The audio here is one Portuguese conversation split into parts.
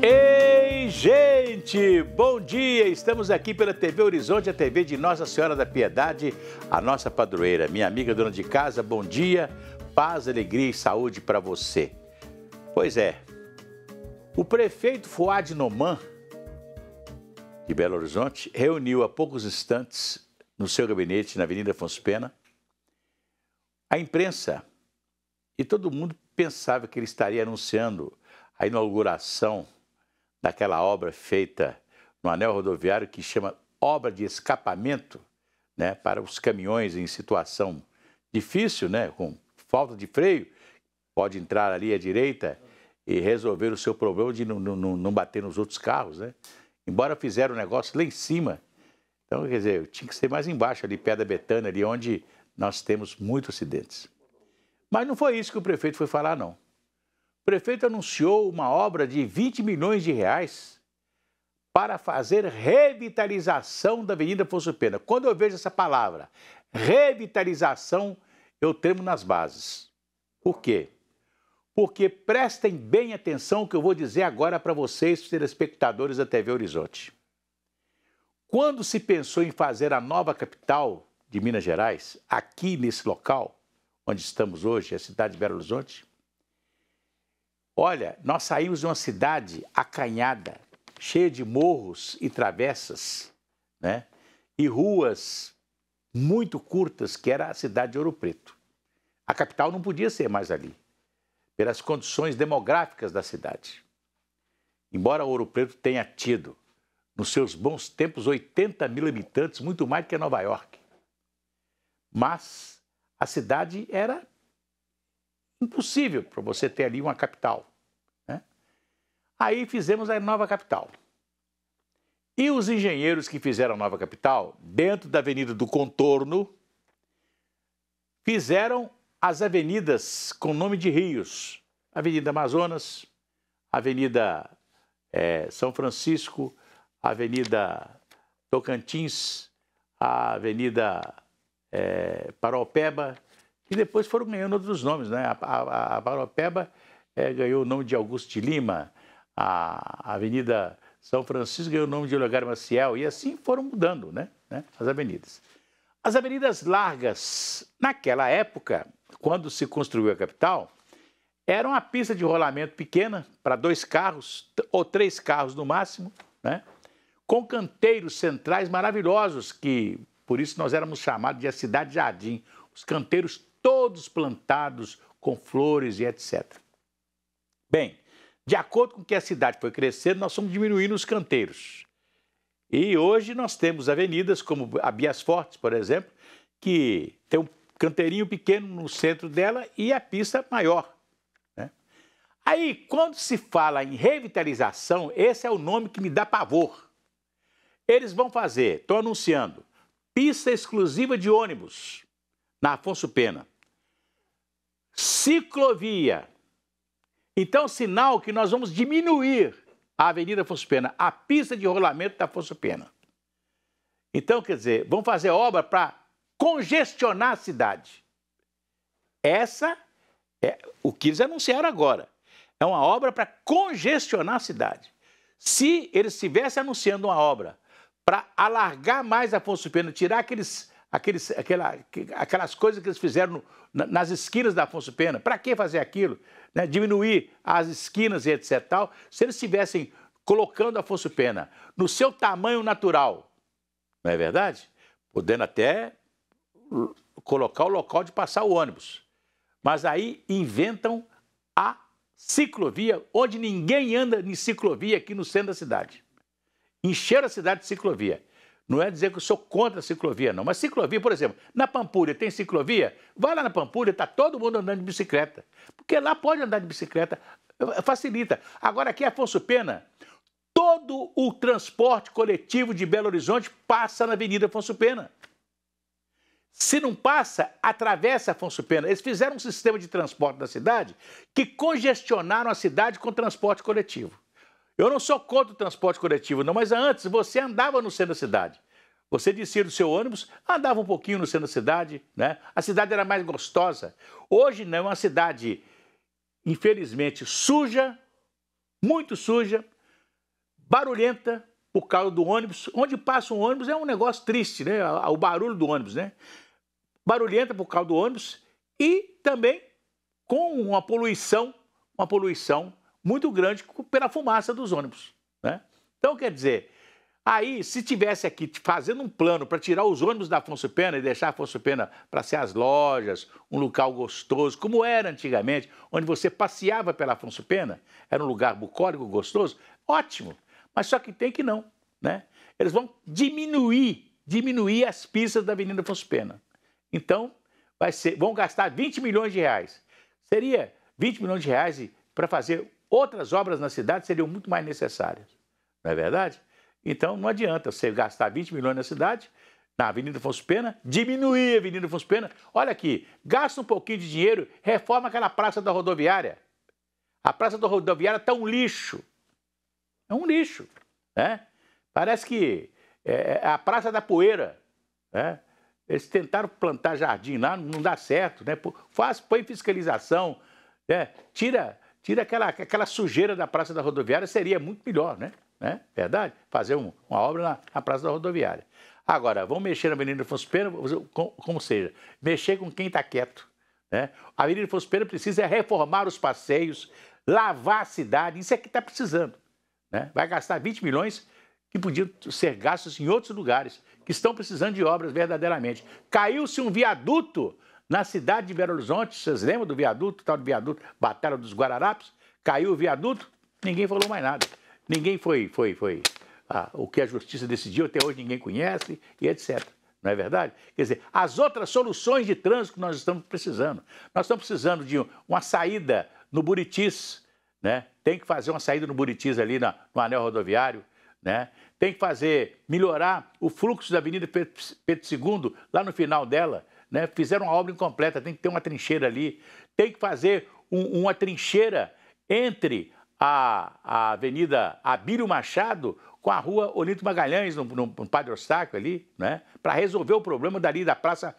Ei, gente! Bom dia! Estamos aqui pela TV Horizonte, a TV de Nossa Senhora da Piedade, a nossa padroeira. Minha amiga dona de casa, bom dia, paz, alegria e saúde para você. Pois é, o prefeito Fuad Noman, de Belo Horizonte, reuniu há poucos instantes no seu gabinete, na Avenida Afonso Pena, a imprensa, e todo mundo pensava que ele estaria anunciando a inauguração daquela obra feita no anel rodoviário que chama obra de escapamento, né, para os caminhões em situação difícil, né, com falta de freio, pode entrar ali à direita e resolver o seu problema de não bater nos outros carros, né? Embora fizeram o negócio lá em cima, então, quer dizer, tinha que ser mais embaixo, ali perto da Betânia, ali onde nós temos muitos acidentes. Mas não foi isso que o prefeito foi falar, não. O prefeito anunciou uma obra de 20 milhões de reais para fazer revitalização da Avenida Afonso Pena. Quando eu vejo essa palavra, revitalização, eu tremo nas bases. Por quê? Porque prestem bem atenção o que eu vou dizer agora para vocês, telespectadores da TV Horizonte. Quando se pensou em fazer a nova capital de Minas Gerais, aqui nesse local, onde estamos hoje, a cidade de Belo Horizonte, olha, nós saímos de uma cidade acanhada, cheia de morros e travessas, né? E ruas muito curtas, que era a cidade de Ouro Preto. A capital não podia ser mais ali, pelas condições demográficas da cidade. Embora Ouro Preto tenha tido, nos seus bons tempos, 80 mil habitantes, muito mais que Nova York. Mas a cidade era impossível para você ter ali uma capital, né? Aí fizemos a nova capital. E os engenheiros que fizeram a nova capital, dentro da Avenida do Contorno, fizeram as avenidas com nome de rios. Avenida Amazonas, Avenida São Francisco, Avenida Tocantins, a Avenida Paraopeba, e depois foram ganhando outros nomes, né? A Paraopeba ganhou o nome de Augusto de Lima, a Avenida São Francisco ganhou o nome de Olegário Maciel, e assim foram mudando, né? As avenidas. As avenidas largas, naquela época, quando se construiu a capital, era uma pista de rolamento pequena, para 2 carros ou 3 carros no máximo, né? Com canteiros centrais maravilhosos, que por isso nós éramos chamados de a Cidade Jardim. Os canteiros todos plantados com flores e etc. Bem, de acordo com que a cidade foi crescendo, nós fomos diminuindo os canteiros. E hoje nós temos avenidas como a Bias Fortes, por exemplo, que tem um canteirinho pequeno no centro dela e a pista maior, né? Aí, quando se fala em revitalização, esse é o nome que me dá pavor. Eles vão fazer, estou anunciando, pista exclusiva de ônibus na Afonso Pena, ciclovia. Então, sinal que nós vamos diminuir a Avenida Afonso Pena, a pista de rolamento da Afonso Pena. Então, quer dizer, vão fazer obra para congestionar a cidade. Essa é o que eles anunciaram agora. É uma obra para congestionar a cidade. Se eles estivessem anunciando uma obra para alargar mais a Afonso Pena, tirar aquelas coisas que eles fizeram nas esquinas da Afonso Pena, para que fazer aquilo? Né? Diminuir as esquinas e etc. Tal. Se eles estivessem colocando a Afonso Pena no seu tamanho natural, não é verdade? Podendo até colocar o local de passar o ônibus. Mas aí inventam a ciclovia, onde ninguém anda em ciclovia aqui no centro da cidade. Encheram a cidade de ciclovia. Não é dizer que eu sou contra a ciclovia, não. Mas ciclovia, por exemplo, na Pampulha tem ciclovia? Vai lá na Pampulha, está todo mundo andando de bicicleta. Porque lá pode andar de bicicleta, facilita. Agora aqui em Afonso Pena, todo o transporte coletivo de Belo Horizonte passa na Avenida Afonso Pena. Se não passa, atravessa Afonso Pena. Eles fizeram um sistema de transporte da cidade que congestionaram a cidade com transporte coletivo. Eu não sou contra o transporte coletivo, não, mas antes você andava no centro da cidade. Você descia do seu ônibus, andava um pouquinho no centro da cidade, né? A cidade era mais gostosa. Hoje não, é uma cidade, infelizmente, suja, muito suja, barulhenta por causa do ônibus. Onde passa um ônibus é um negócio triste, né? O barulho do ônibus, né? Barulhenta por causa do ônibus e também com uma poluição muito grande pela fumaça dos ônibus, né? Então, quer dizer, aí, se tivesse aqui fazendo um plano para tirar os ônibus da Afonso Pena e deixar a Afonso Pena para ser as lojas, um local gostoso, como era antigamente, onde você passeava pela Afonso Pena, era um lugar bucólico, gostoso, ótimo. Mas só que tem que não, né? Eles vão diminuir as pistas da Avenida Afonso Pena. Então, vão gastar 20 milhões de reais. Seria 20 milhões de reais para fazer outras obras na cidade, seriam muito mais necessárias, não é verdade? Então, não adianta você gastar 20 milhões na cidade, na Avenida Afonso Pena, diminuir a Avenida Afonso Pena. Olha aqui, gasta um pouquinho de dinheiro, reforma aquela Praça da Rodoviária. A Praça da Rodoviária está um lixo. É um lixo, né? Parece que é a Praça da Poeira, né? Eles tentaram plantar jardim lá, não dá certo, né? Põe fiscalização, né? Tira aquela sujeira da Praça da Rodoviária, seria muito melhor, né? Verdade? Fazer uma obra na Praça da Rodoviária. Agora, vamos mexer na Avenida Afonso Pena, como seja, mexer com quem está quieto, né? A Avenida Afonso Pena precisa reformar os passeios, lavar a cidade, isso é que está precisando, né? Vai gastar 20 milhões que podiam ser gastos em outros lugares, que estão precisando de obras verdadeiramente. Caiu-se um viaduto na cidade de Belo Horizonte, vocês lembram do viaduto, tal do viaduto, Batalha dos Guararapes? Caiu o viaduto, ninguém falou mais nada. Ninguém o que a justiça decidiu, até hoje ninguém conhece, e etc. Não é verdade? Quer dizer, as outras soluções de trânsito que nós estamos precisando. Nós estamos precisando de uma saída no Buritis, né? Tem que fazer uma saída no Buritis ali no anel rodoviário, né? Tem que melhorar o fluxo da Avenida Pedro II, lá no final dela, né? Fizeram uma obra incompleta, tem que ter uma trincheira ali. Tem que fazer uma trincheira entre a Avenida Abílio Machado com a Rua Olinto Magalhães, no Padre Eustáquio ali, né? Para resolver o problema dali da Praça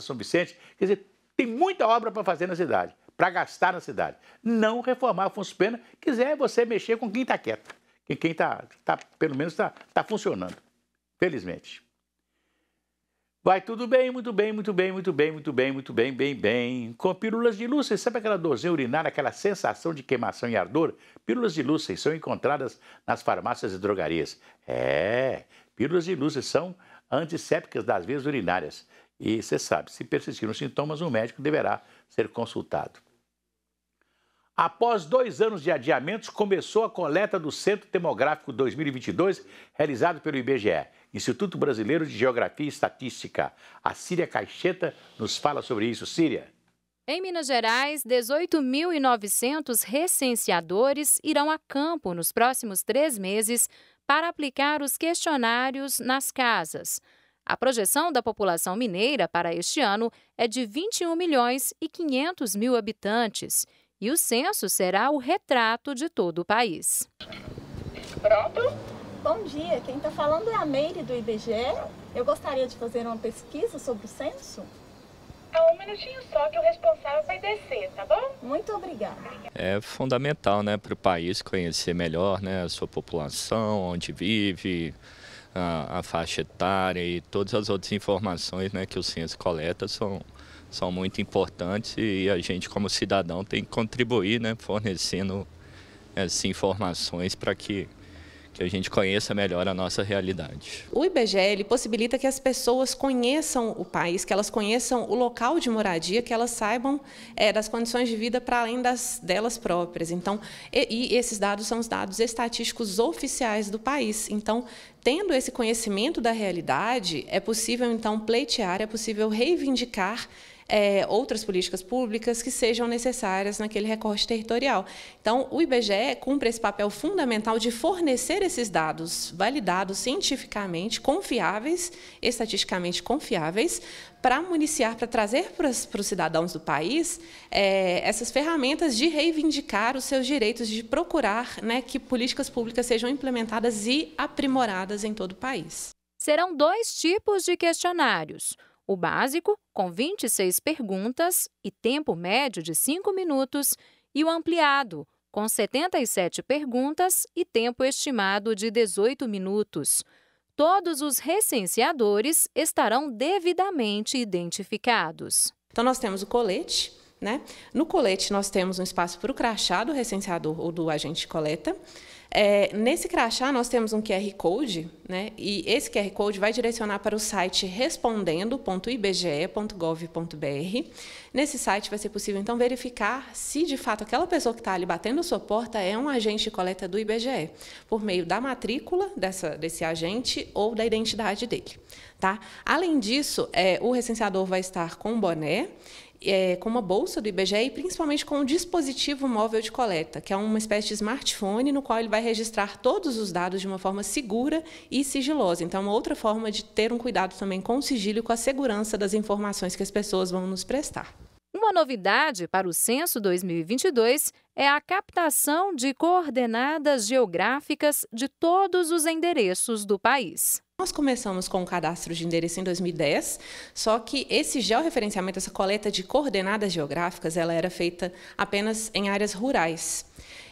São Vicente. Quer dizer, tem muita obra para fazer na cidade, para gastar na cidade. Não reformar Afonso Pena, quiser você mexer com quem está quieto, quem pelo menos está funcionando, felizmente. Vai tudo bem, muito bem, muito bem, muito bem, muito bem, muito bem, bem. Com pílulas de Lúcia, sabe aquela dorzinha urinária, aquela sensação de queimação e ardor? Pílulas de Lúcia são encontradas nas farmácias e drogarias. Pílulas de Lúcia são antissépticas das vias urinárias. E você sabe, se persistirem os sintomas, o médico deverá ser consultado. Após 2 anos de adiamentos, começou a coleta do Censo Demográfico 2022, realizado pelo IBGE, Instituto Brasileiro de Geografia e Estatística. A Síria Caixeta nos fala sobre isso. Síria. Em Minas Gerais, 18.900 recenseadores irão a campo nos próximos 3 meses para aplicar os questionários nas casas. A projeção da população mineira para este ano é de 21.500.000 habitantes. E o censo será o retrato de todo o país. Pronto? Bom dia, quem está falando é a Meire do IBGE. Eu gostaria de fazer uma pesquisa sobre o censo. Um minutinho só que o responsável vai descer, tá bom? Muito obrigada. É fundamental, né, para o país conhecer melhor, né, a sua população, onde vive, a faixa etária e todas as outras informações, né, que o censo coleta são muito importantes e a gente, como cidadão, tem que contribuir, né, fornecendo essas informações para que a gente conheça melhor a nossa realidade. O IBGE ele possibilita que as pessoas conheçam o país, que elas conheçam o local de moradia, que elas saibam das condições de vida para além delas próprias. Então, e esses dados são os dados estatísticos oficiais do país. Então, tendo esse conhecimento da realidade, é possível, então, pleitear, é possível reivindicar outras políticas públicas que sejam necessárias naquele recorte territorial. Então, o IBGE cumpre esse papel fundamental de fornecer esses dados validados cientificamente, confiáveis, estatisticamente confiáveis, para municiar, para trazer para os cidadãos do país essas ferramentas de reivindicar os seus direitos, de procurar, né, que políticas públicas sejam implementadas e aprimoradas em todo o país. Serão 2 tipos de questionários. O básico, com 26 perguntas e tempo médio de 5 minutos, e o ampliado, com 77 perguntas e tempo estimado de 18 minutos. Todos os recenseadores estarão devidamente identificados. Então, nós temos o colete, né? No colete, nós temos um espaço para o crachá do recenseador ou do agente de coleta. Nesse crachá, nós temos um QR Code, né? E esse QR Code vai direcionar para o site respondendo.ibge.gov.br. Nesse site vai ser possível, então, verificar se, de fato, aquela pessoa que está ali batendo a sua porta é um agente de coleta do IBGE, por meio da matrícula desse agente ou da identidade dele. Tá? Além disso, o recenseador vai estar com um boné, com uma bolsa do IBGE e principalmente com um dispositivo móvel de coleta, que é uma espécie de smartphone no qual ele vai registrar todos os dados de uma forma segura e sigilosa. Então, é uma outra forma de ter um cuidado também com o sigilo e com a segurança das informações que as pessoas vão nos prestar. Uma novidade para o Censo 2022 é a captação de coordenadas geográficas de todos os endereços do país. Nós começamos com o cadastro de endereço em 2010, só que esse georreferenciamento, essa coleta de coordenadas geográficas, ela era feita apenas em áreas rurais.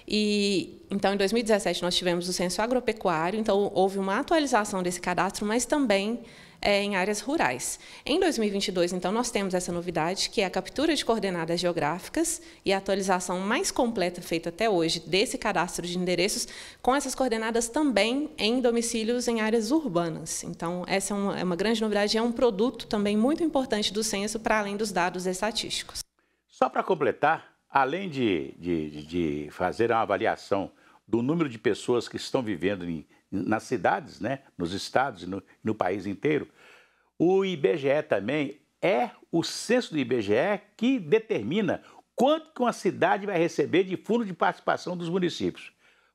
Então, em 2017, nós tivemos o censo agropecuário, então houve uma atualização desse cadastro, mas também em áreas rurais. Em 2022, então, nós temos essa novidade, que é a captura de coordenadas geográficas e a atualização mais completa feita até hoje desse cadastro de endereços, com essas coordenadas também em domicílios em áreas urbanas. Então, essa é uma grande novidade, é um produto também muito importante do censo, para além dos dados estatísticos. Só para completar, além de fazer uma avaliação do número de pessoas que estão vivendo nas cidades, né, nos estados e no país inteiro, o IBGE também o censo do IBGE que determina quanto que uma cidade vai receber de fundo de participação dos municípios.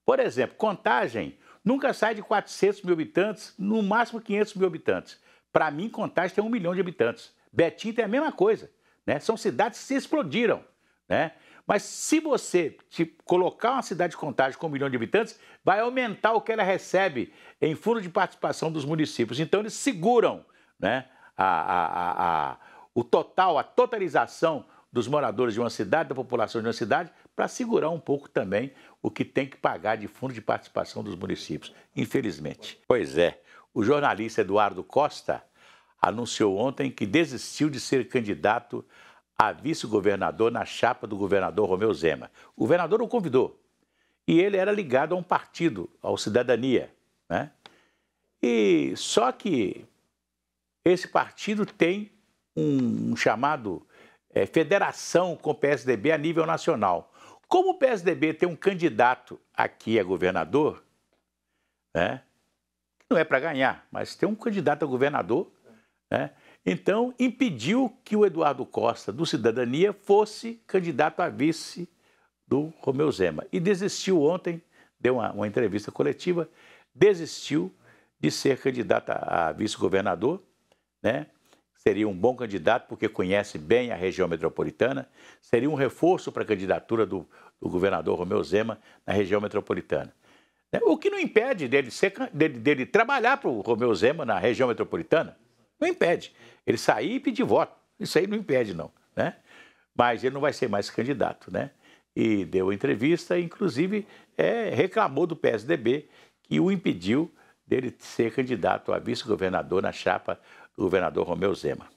Por exemplo, Contagem nunca sai de 400 mil habitantes, no máximo 500 mil habitantes. Para mim, Contagem tem 1 milhão de habitantes. Betim tem a mesma coisa, né? São cidades que se explodiram, né? Mas se você colocar uma cidade de Contagem com 1 milhão de habitantes, vai aumentar o que ela recebe em fundo de participação dos municípios. Então, eles seguram, né, o total, a totalização dos moradores de uma cidade, da população de uma cidade, para segurar um pouco também o que tem que pagar de fundo de participação dos municípios, infelizmente. Pois é, o jornalista Eduardo Costa anunciou ontem que desistiu de ser candidato a vice-governador na chapa do governador Romeu Zema. O governador o convidou e ele era ligado a um partido, ao Cidadania, né? E só que esse partido tem um chamado federação com o PSDB a nível nacional. Como o PSDB tem um candidato aqui a governador, né? Não é para ganhar, mas tem um candidato a governador, né? Então, impediu que o Eduardo Costa, do Cidadania, fosse candidato a vice do Romeu Zema. E desistiu ontem, deu uma entrevista coletiva, desistiu de ser candidato a vice-governador, né? Seria um bom candidato porque conhece bem a região metropolitana, seria um reforço para a candidatura do governador Romeu Zema na região metropolitana. O que não impede dele trabalhar para o Romeu Zema na região metropolitana. Não impede. Ele sair e pedir voto. Isso aí não impede, não, né? Mas ele não vai ser mais candidato, né? E deu entrevista, inclusive reclamou do PSDB que o impediu dele ser candidato a vice-governador na chapa do governador Romeu Zema.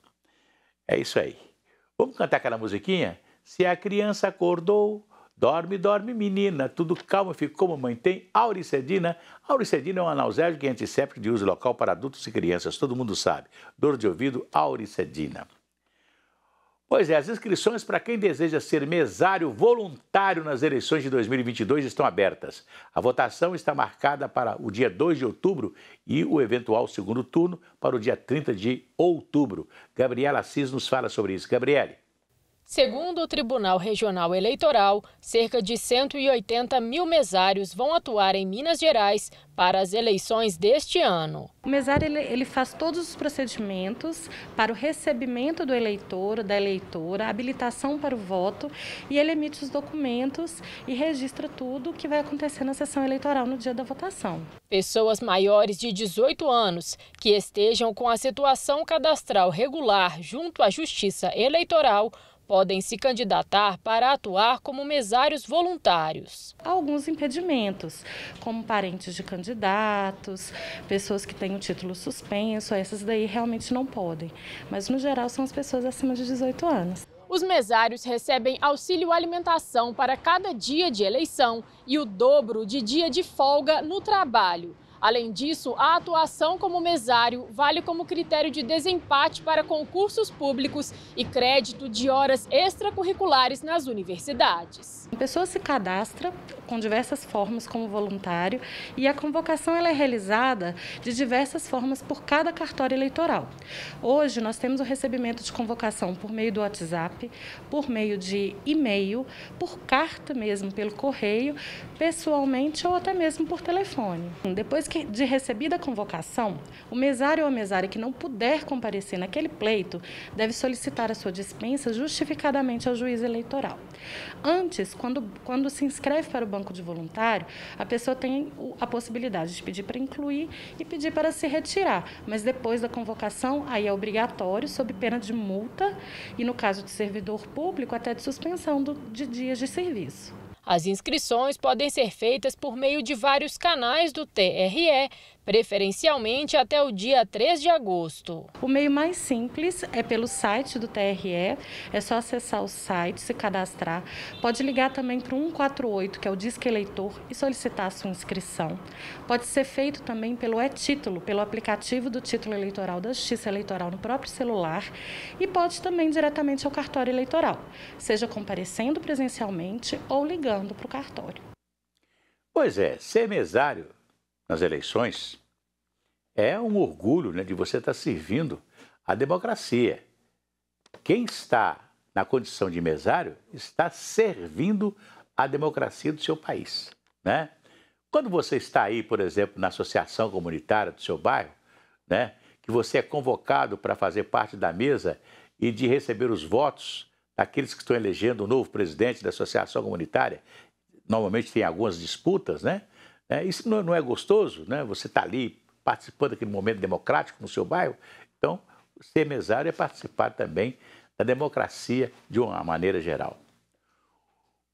É isso aí. Vamos cantar aquela musiquinha? Se a criança acordou, dorme, dorme, menina, tudo calmo, fica como mãe tem. Auricedina. Auricedina é um analgésico e antisséptico de uso local para adultos e crianças, todo mundo sabe. Dor de ouvido, Auricedina. Pois é, as inscrições para quem deseja ser mesário voluntário nas eleições de 2022 estão abertas. A votação está marcada para o dia 2 de outubro e o eventual segundo turno para o dia 30 de outubro. Gabriela Assis nos fala sobre isso. Gabriele. Segundo o Tribunal Regional Eleitoral, cerca de 180 mil mesários vão atuar em Minas Gerais para as eleições deste ano. O mesário ele faz todos os procedimentos para o recebimento do eleitor, da eleitora, a habilitação para o voto e ele emite os documentos e registra tudo o que vai acontecer na sessão eleitoral no dia da votação. Pessoas maiores de 18 anos que estejam com a situação cadastral regular junto à Justiça Eleitoral podem se candidatar para atuar como mesários voluntários. Há alguns impedimentos, como parentes de candidatos, pessoas que têm o título suspenso, essas daí realmente não podem. Mas, no geral, são as pessoas acima de 18 anos. Os mesários recebem auxílio alimentação para cada dia de eleição e o dobro de dia de folga no trabalho. Além disso, a atuação como mesário vale como critério de desempate para concursos públicos e crédito de horas extracurriculares nas universidades. A pessoa se cadastra com diversas formas como voluntário e a convocação ela é realizada de diversas formas por cada cartório eleitoral. Hoje nós temos o recebimento de convocação por meio do WhatsApp, por meio de e-mail, por carta mesmo, pelo correio, pessoalmente ou até mesmo por telefone. Depois de recebida a convocação, o mesário ou a mesária que não puder comparecer naquele pleito deve solicitar a sua dispensa justificadamente ao juiz eleitoral. Antes, quando se inscreve para o banco de voluntário, a pessoa tem a possibilidade de pedir para incluir e pedir para se retirar. Mas depois da convocação, aí é obrigatório, sob pena de multa e, no caso de servidor público, até de suspensão de dias de serviço. As inscrições podem ser feitas por meio de vários canais do TRE, preferencialmente até o dia 3 de agosto. O meio mais simples é pelo site do TRE, é só acessar o site, se cadastrar. Pode ligar também para o 148, que é o Disque Eleitor, e solicitar a sua inscrição. Pode ser feito também pelo e-Título, pelo aplicativo do Título Eleitoral da Justiça Eleitoral no próprio celular, e pode também diretamente ao cartório eleitoral, seja comparecendo presencialmente ou ligando para o cartório. Pois é, ser mesário nas eleições é um orgulho, né, de você estar servindo a democracia. Quem está na condição de mesário está servindo a democracia do seu país, né? Quando você está aí, por exemplo, na associação comunitária do seu bairro, né, que você é convocado para fazer parte da mesa e de receber os votos daqueles que estão elegendo o novo presidente da associação comunitária, normalmente tem algumas disputas, né? Isso não é gostoso, né? Você está ali participando daquele momento democrático no seu bairro. Então, ser mesário é participar também da democracia de uma maneira geral.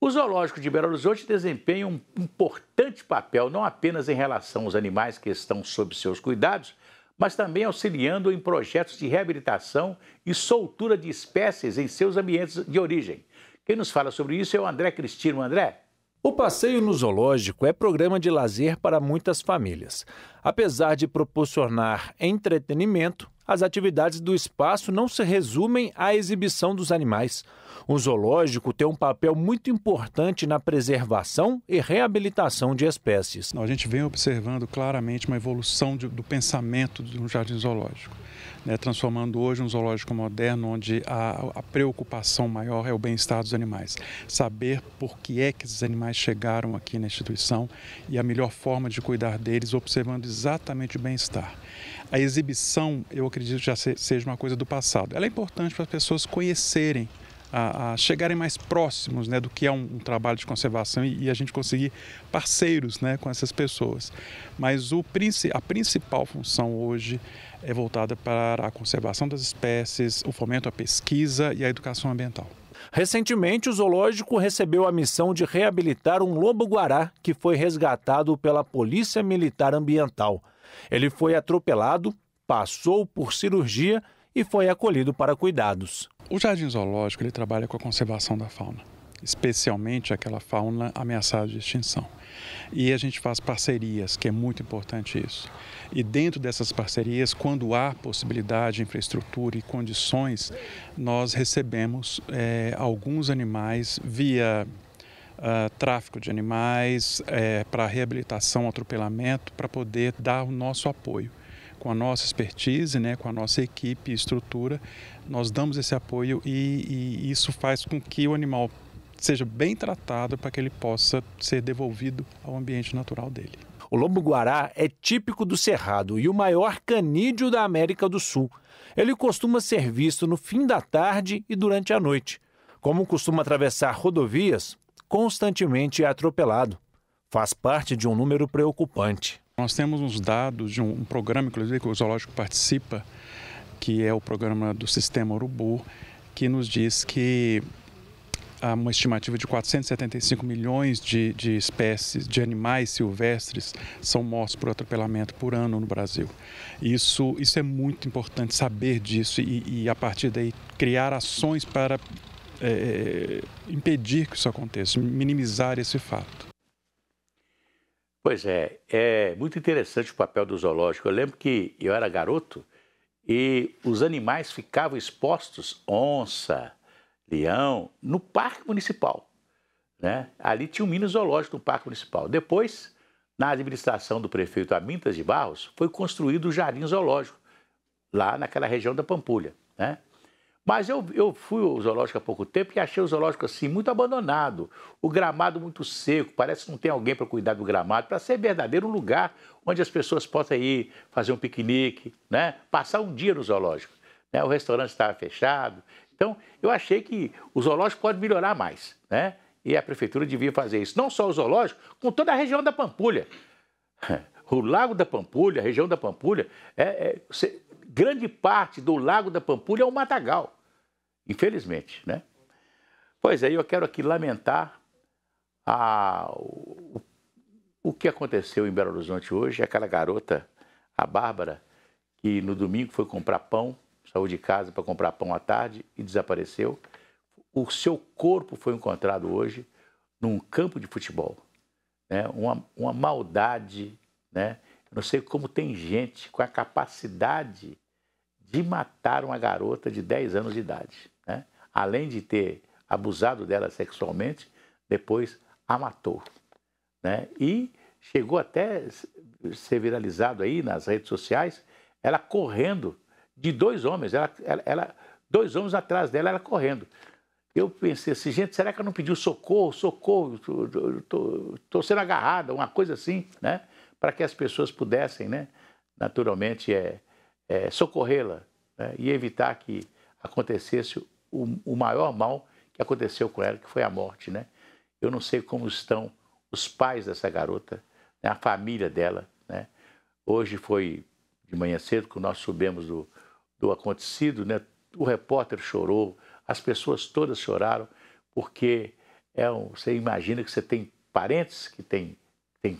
O Zoológico de Belo Horizonte desempenha um importante papel, não apenas em relação aos animais que estão sob seus cuidados, mas também auxiliando em projetos de reabilitação e soltura de espécies em seus ambientes de origem. Quem nos fala sobre isso é o André Cristino. André? O passeio no zoológico é programa de lazer para muitas famílias. Apesar de proporcionar entretenimento, as atividades do espaço não se resumem à exibição dos animais. O zoológico tem um papel muito importante na preservação e reabilitação de espécies. A gente vem observando claramente uma evolução do pensamento do jardim zoológico, né, transformando hoje um zoológico moderno onde a preocupação maior é o bem-estar dos animais. Saber por que é que esses animais chegaram aqui na instituição e a melhor forma de cuidar deles, observando exatamente o bem-estar. A exibição, eu acredito que já seja uma coisa do passado. Ela é importante para as pessoas conhecerem, a chegarem mais próximos, né, do que é um trabalho de conservação e a gente conseguir parceiros, né, com essas pessoas. Mas a principal função hoje é voltada para a conservação das espécies, o fomento à pesquisa e à educação ambiental. Recentemente, o zoológico recebeu a missão de reabilitar um lobo-guará que foi resgatado pela Polícia Militar Ambiental. Ele foi atropelado, passou por cirurgia e foi acolhido para cuidados. O Jardim Zoológico ele trabalha com a conservação da fauna, especialmente aquela fauna ameaçada de extinção. E a gente faz parcerias, que é muito importante isso. E dentro dessas parcerias, quando há possibilidade, infraestrutura e condições, nós recebemos alguns animais via tráfico de animais, para reabilitação, atropelamento, para poder dar o nosso apoio. Com a nossa expertise, né, com a nossa equipe e estrutura, nós damos esse apoio e isso faz com que o animal seja bem tratado para que ele possa ser devolvido ao ambiente natural dele. O lobo-guará é típico do Cerrado e o maior canídeo da América do Sul. Ele costuma ser visto no fim da tarde e durante a noite. Como costuma atravessar rodovias, constantemente é atropelado. Faz parte de um número preocupante. Nós temos uns dados de um programa, inclusive, que o zoológico participa, que é o programa do Sistema Urubu, que nos diz que há uma estimativa de 475 milhões de espécies de animais silvestres são mortos por atropelamento por ano no Brasil. Isso é muito importante saber disso e a partir daí criar ações para impedir que isso aconteça, minimizar esse fato. Pois é muito interessante o papel do zoológico. Eu lembro que eu era garoto e os animais ficavam expostos, onça, leão, no Parque Municipal, né? Ali tinha um mini zoológico no Parque Municipal. Depois, na administração do prefeito Amintas de Barros, foi construído o Jardim Zoológico, lá naquela região da Pampulha, né? Mas eu fui ao zoológico há pouco tempo e achei o zoológico assim muito abandonado, o gramado muito seco, parece que não tem alguém para cuidar do gramado, para ser verdadeiro um lugar onde as pessoas possam ir fazer um piquenique, né? Passar um dia no zoológico, né? O restaurante estava fechado. Então, eu achei que o zoológico pode melhorar mais, né? E a prefeitura devia fazer isso. Não só o zoológico, com toda a região da Pampulha. O Lago da Pampulha, a região da Pampulha, grande parte do Lago da Pampulha é um matagal, infelizmente, né? Pois é, eu quero aqui lamentar o que aconteceu em Belo Horizonte hoje. Aquela garota, a Bárbara, que no domingo foi comprar pão, saiu de casa para comprar pão à tarde e desapareceu. O seu corpo foi encontrado hoje num campo de futebol, né? Uma maldade, né? Eu não sei como tem gente com a capacidade de matar uma garota de 10 anos de idade, né? Além de ter abusado dela sexualmente, depois a matou, né? E chegou até a ser viralizado aí nas redes sociais, ela correndo de 2 homens, dois homens atrás dela, ela correndo. Eu pensei assim, gente, será que ela não pediu socorro, estou sendo agarrada, uma coisa assim, né? Para que as pessoas pudessem, né, naturalmente, socorrê-la, né? E evitar que acontecesse o maior mal que aconteceu com ela, que foi a morte, né? Eu não sei como estão os pais dessa garota, né, a família dela, né? Hoje foi de manhã cedo que nós soubemos do acontecido, né? O repórter chorou, as pessoas todas choraram, porque você imagina que você tem parentes que tem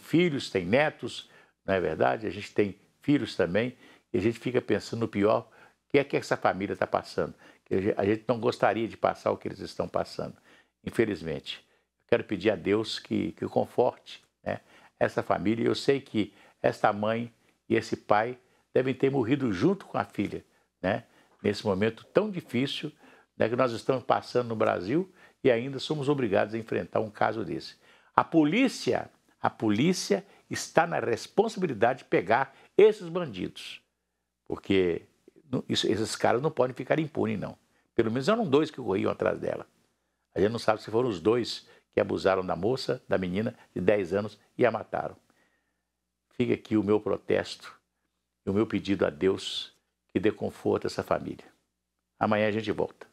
filhos, tem netos, não é verdade? A gente tem filhos também, e a gente fica pensando no pior, que é que essa família está passando. Que a gente não gostaria de passar o que eles estão passando, infelizmente. Eu quero pedir a Deus que conforte, né, essa família. Eu sei que esta mãe e esse pai devem ter morrido junto com a filha, né, nesse momento tão difícil, né, que nós estamos passando no Brasil e ainda somos obrigados a enfrentar um caso desse. A polícia está na responsabilidade de pegar esses bandidos, porque esses caras não podem ficar impunes, não. Pelo menos eram 2 que corriam atrás dela. A gente não sabe se foram os 2 que abusaram da moça, da menina de 10 anos e a mataram. Fica aqui o meu protesto e o meu pedido a Deus que dê conforto a essa família. Amanhã a gente volta.